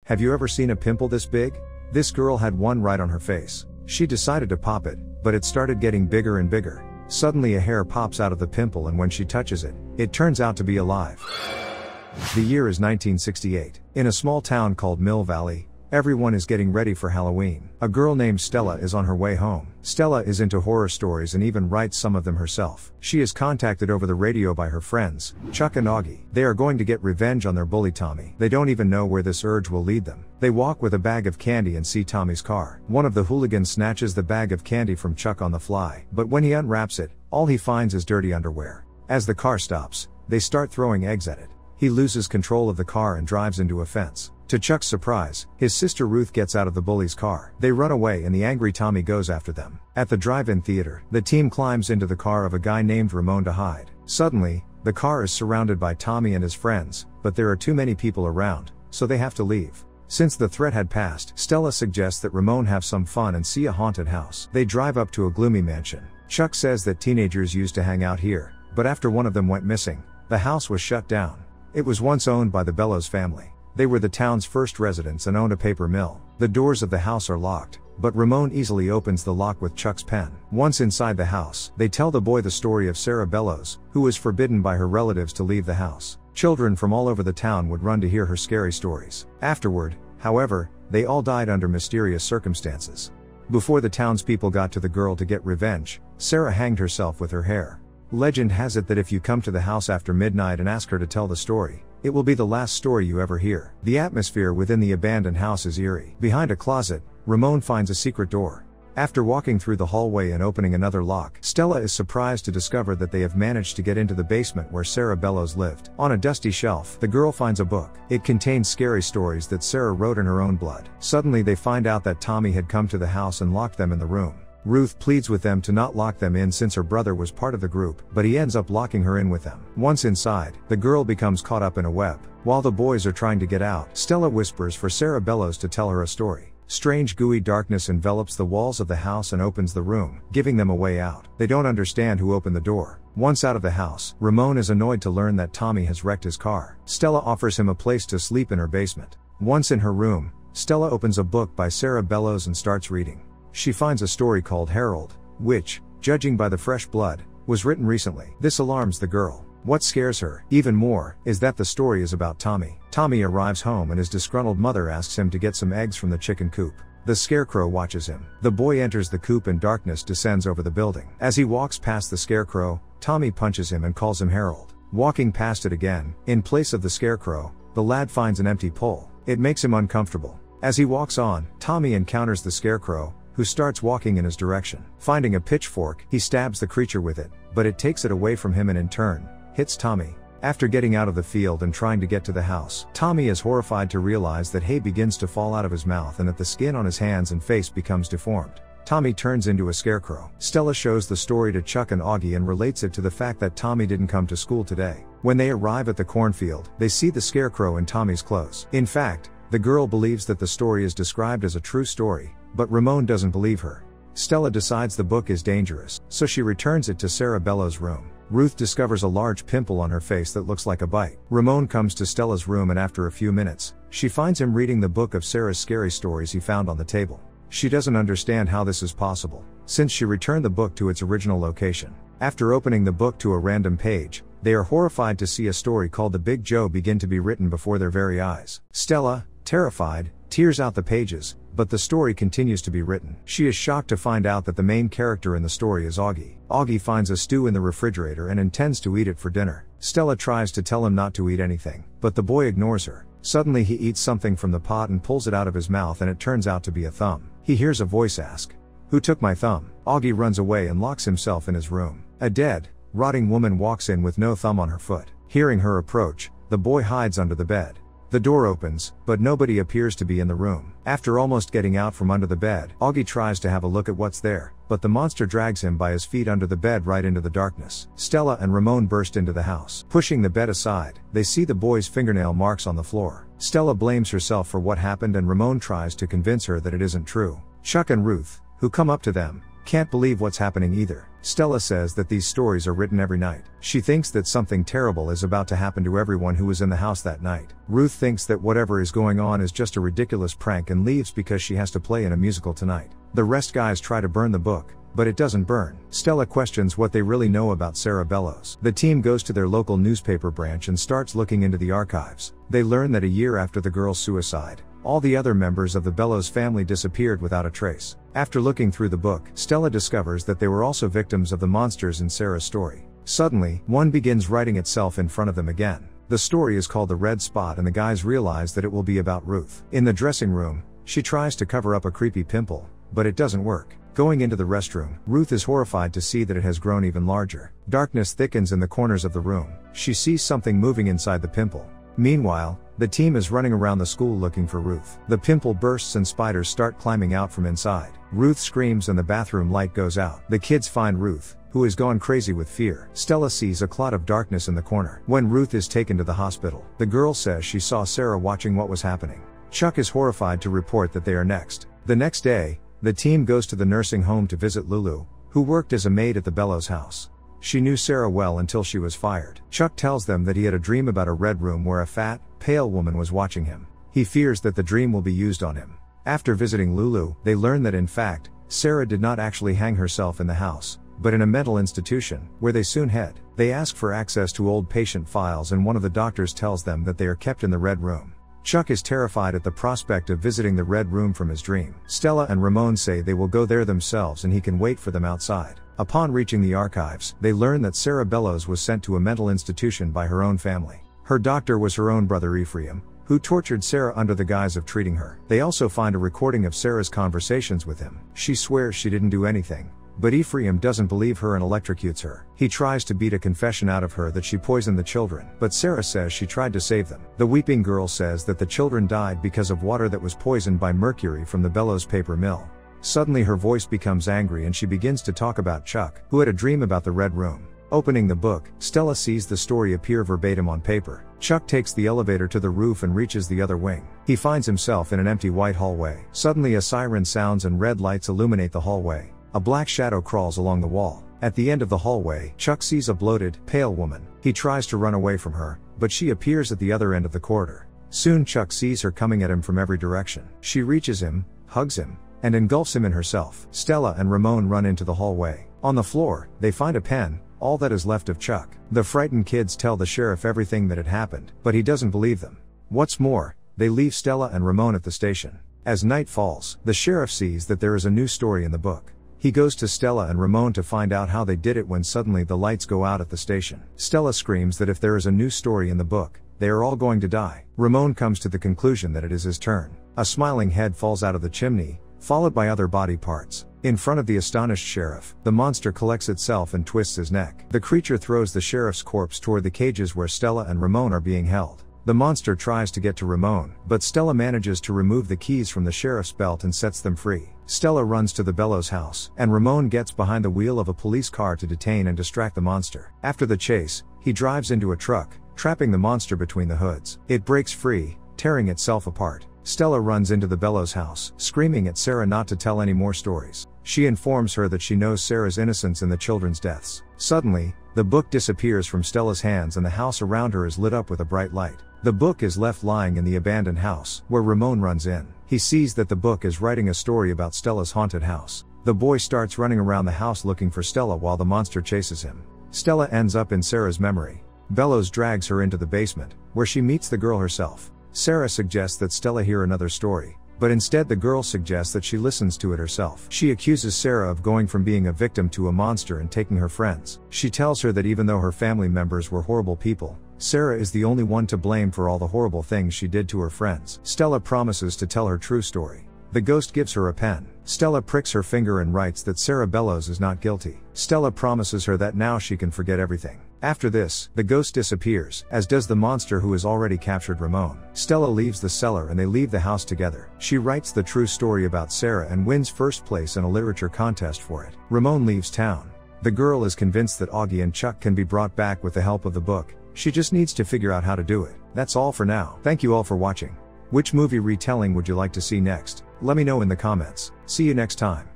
Have you ever seen a pimple this big? This girl had one right on her face. She decided to pop it, but it started getting bigger and bigger. Suddenly a hair pops out of the pimple, and when she touches it, it turns out to be alive. The year is 1968. In a small town called Mill Valley, everyone is getting ready for Halloween. A girl named Stella is on her way home. Stella is into horror stories and even writes some of them herself. She is contacted over the radio by her friends, Chuck and Augie. They are going to get revenge on their bully Tommy. They don't even know where this urge will lead them. They walk with a bag of candy and see Tommy's car. One of the hooligans snatches the bag of candy from Chuck on the fly, but when he unwraps it, all he finds is dirty underwear. As the car stops, they start throwing eggs at it. He loses control of the car and drives into a fence. To Chuck's surprise, his sister Ruth gets out of the bully's car. They run away and the angry Tommy goes after them. At the drive-in theater, the team climbs into the car of a guy named Ramón to hide. Suddenly, the car is surrounded by Tommy and his friends, but there are too many people around, so they have to leave. Since the threat had passed, Stella suggests that Ramón have some fun and see a haunted house. They drive up to a gloomy mansion. Chuck says that teenagers used to hang out here, but after one of them went missing, the house was shut down. It was once owned by the Bellows family. They were the town's first residents and owned a paper mill. The doors of the house are locked, but Ramón easily opens the lock with Chuck's pen. Once inside the house, they tell the boy the story of Sarah Bellows, who was forbidden by her relatives to leave the house. Children from all over the town would run to hear her scary stories. Afterward, however, they all died under mysterious circumstances. Before the townspeople got to the girl to get revenge, Sarah hanged herself with her hair. Legend has it that if you come to the house after midnight and ask her to tell the story, it will be the last story you ever hear. The atmosphere within the abandoned house is eerie. Behind a closet, Ramón finds a secret door. After walking through the hallway and opening another lock, Stella is surprised to discover that they have managed to get into the basement where Sarah Bellows lived. On a dusty shelf, the girl finds a book. It contains scary stories that Sarah wrote in her own blood. Suddenly they find out that Tommy had come to the house and locked them in the room. Ruth pleads with them to not lock them in since her brother was part of the group, but he ends up locking her in with them. Once inside, the girl becomes caught up in a web. While the boys are trying to get out, Stella whispers for Sarah Bellows to tell her a story. Strange gooey darkness envelops the walls of the house and opens the room, giving them a way out. They don't understand who opened the door. Once out of the house, Ramón is annoyed to learn that Tommy has wrecked his car. Stella offers him a place to sleep in her basement. Once in her room, Stella opens a book by Sarah Bellows and starts reading. She finds a story called Harold, which, judging by the fresh blood, was written recently. This alarms the girl. What scares her, even more, is that the story is about Tommy. Tommy arrives home and his disgruntled mother asks him to get some eggs from the chicken coop. The scarecrow watches him. The boy enters the coop and darkness descends over the building. As he walks past the scarecrow, Tommy punches him and calls him Harold. Walking past it again, in place of the scarecrow, the lad finds an empty pole. It makes him uncomfortable. As he walks on, Tommy encounters the scarecrow, who starts walking in his direction. Finding a pitchfork, he stabs the creature with it, but it takes it away from him and in turn, hits Tommy. After getting out of the field and trying to get to the house, Tommy is horrified to realize that hay begins to fall out of his mouth and that the skin on his hands and face becomes deformed. Tommy turns into a scarecrow. Stella shows the story to Chuck and Augie and relates it to the fact that Tommy didn't come to school today. When they arrive at the cornfield, they see the scarecrow in Tommy's clothes. In fact, the girl believes that the story is described as a true story, but Ramón doesn't believe her. Stella decides the book is dangerous, so she returns it to Sarah Bellows' room. Ruth discovers a large pimple on her face that looks like a bite. Ramón comes to Stella's room and after a few minutes, she finds him reading the book of Sarah's scary stories he found on the table. She doesn't understand how this is possible, since she returned the book to its original location. After opening the book to a random page, they are horrified to see a story called The Big Joe begin to be written before their very eyes. Stella, terrified, tears out the pages, but the story continues to be written. She is shocked to find out that the main character in the story is Augie. Augie finds a stew in the refrigerator and intends to eat it for dinner. Stella tries to tell him not to eat anything, but the boy ignores her. Suddenly he eats something from the pot and pulls it out of his mouth and it turns out to be a thumb. He hears a voice ask, "Who took my thumb?" Augie runs away and locks himself in his room. A dead, rotting woman walks in with no thumb on her foot. Hearing her approach, the boy hides under the bed. The door opens, but nobody appears to be in the room. After almost getting out from under the bed, Augie tries to have a look at what's there, but the monster drags him by his feet under the bed right into the darkness. Stella and Ramón burst into the house. Pushing the bed aside, they see the boy's fingernail marks on the floor. Stella blames herself for what happened and Ramón tries to convince her that it isn't true. Chuck and Ruth, who come up to them, Can't believe what's happening either. Stella says that these stories are written every night. She thinks that something terrible is about to happen to everyone who was in the house that night. Ruth thinks that whatever is going on is just a ridiculous prank and leaves because she has to play in a musical tonight. The rest guys try to burn the book, but it doesn't burn. Stella questions what they really know about Sarah Bellows. The team goes to their local newspaper branch and starts looking into the archives. They learn that a year after the girl's suicide, all the other members of the Bellows family disappeared without a trace. After looking through the book, Stella discovers that they were also victims of the monsters in Sarah's story. Suddenly, one begins writing itself in front of them again. The story is called The Red Spot and the guys realize that it will be about Ruth. In the dressing room, she tries to cover up a creepy pimple, but it doesn't work. Going into the restroom, Ruth is horrified to see that it has grown even larger. Darkness thickens in the corners of the room. She sees something moving inside the pimple. Meanwhile, the team is running around the school looking for Ruth. The pimple bursts and spiders start climbing out from inside. Ruth screams and the bathroom light goes out. The kids find Ruth, who is gone crazy with fear. Stella sees a clot of darkness in the corner. When Ruth is taken to the hospital, the girl says she saw Sarah watching what was happening. Chuck is horrified to report that they are next. The next day, the team goes to the nursing home to visit Lulu, who worked as a maid at the Bellows house. She knew Sarah well until she was fired. Chuck tells them that he had a dream about a red room where a fat, pale woman was watching him. He fears that the dream will be used on him. After visiting Lulu, they learn that in fact, Sarah did not actually hang herself in the house, but in a mental institution, where they soon head. They ask for access to old patient files and one of the doctors tells them that they are kept in the red room. Chuck is terrified at the prospect of visiting the red room from his dream. Stella and Ramón say they will go there themselves and he can wait for them outside. Upon reaching the archives, they learn that Sarah Bellows was sent to a mental institution by her own family. Her doctor was her own brother Ephraim, who tortured Sarah under the guise of treating her. They also find a recording of Sarah's conversations with him. She swears she didn't do anything, but Ephraim doesn't believe her and electrocutes her. He tries to beat a confession out of her that she poisoned the children, but Sarah says she tried to save them. The weeping girl says that the children died because of water that was poisoned by mercury from the Bellows paper mill. Suddenly her voice becomes angry and she begins to talk about Chuck, who had a dream about the red room. Opening the book, Stella sees the story appear verbatim on paper. Chuck takes the elevator to the roof and reaches the other wing. He finds himself in an empty white hallway. Suddenly a siren sounds and red lights illuminate the hallway. A black shadow crawls along the wall. At the end of the hallway, Chuck sees a bloated, pale woman. He tries to run away from her, but she appears at the other end of the corridor. Soon Chuck sees her coming at him from every direction. She reaches him, hugs him, and engulfs him in herself. Stella and Ramón run into the hallway. On the floor, they find a pen, all that is left of Chuck. The frightened kids tell the sheriff everything that had happened, but he doesn't believe them. What's more, they leave Stella and Ramón at the station. As night falls, the sheriff sees that there is a new story in the book. He goes to Stella and Ramón to find out how they did it when suddenly the lights go out at the station. Stella screams that if there is a new story in the book, they are all going to die. Ramón comes to the conclusion that it is his turn. A smiling head falls out of the chimney, followed by other body parts. In front of the astonished sheriff, the monster collects itself and twists his neck. The creature throws the sheriff's corpse toward the cages where Stella and Ramón are being held. The monster tries to get to Ramón, but Stella manages to remove the keys from the sheriff's belt and sets them free. Stella runs to the Bellows house, and Ramón gets behind the wheel of a police car to detain and distract the monster. After the chase, he drives into a truck, trapping the monster between the hoods. It breaks free, tearing itself apart. Stella runs into the Bellows house, screaming at Sarah not to tell any more stories. She informs her that she knows Sarah's innocence in the children's deaths. Suddenly, the book disappears from Stella's hands and the house around her is lit up with a bright light. The book is left lying in the abandoned house, where Ramón runs in. He sees that the book is writing a story about Stella's haunted house. The boy starts running around the house looking for Stella while the monster chases him. Stella ends up in Sarah's memory. Bellows drags her into the basement, where she meets the girl herself. Sarah suggests that Stella hear another story, but instead the girl suggests that she listens to it herself. She accuses Sarah of going from being a victim to a monster and taking her friends. She tells her that even though her family members were horrible people, Sarah is the only one to blame for all the horrible things she did to her friends. Stella promises to tell her true story. The ghost gives her a pen. Stella pricks her finger and writes that Sarah Bellows is not guilty. Stella promises her that now she can forget everything. After this, the ghost disappears, as does the monster who has already captured Ramón. Stella leaves the cellar and they leave the house together. She writes the true story about Sarah and wins first place in a literature contest for it. Ramón leaves town. The girl is convinced that Augie and Chuck can be brought back with the help of the book. She just needs to figure out how to do it. That's all for now. Thank you all for watching. Which movie retelling would you like to see next? Let me know in the comments. See you next time.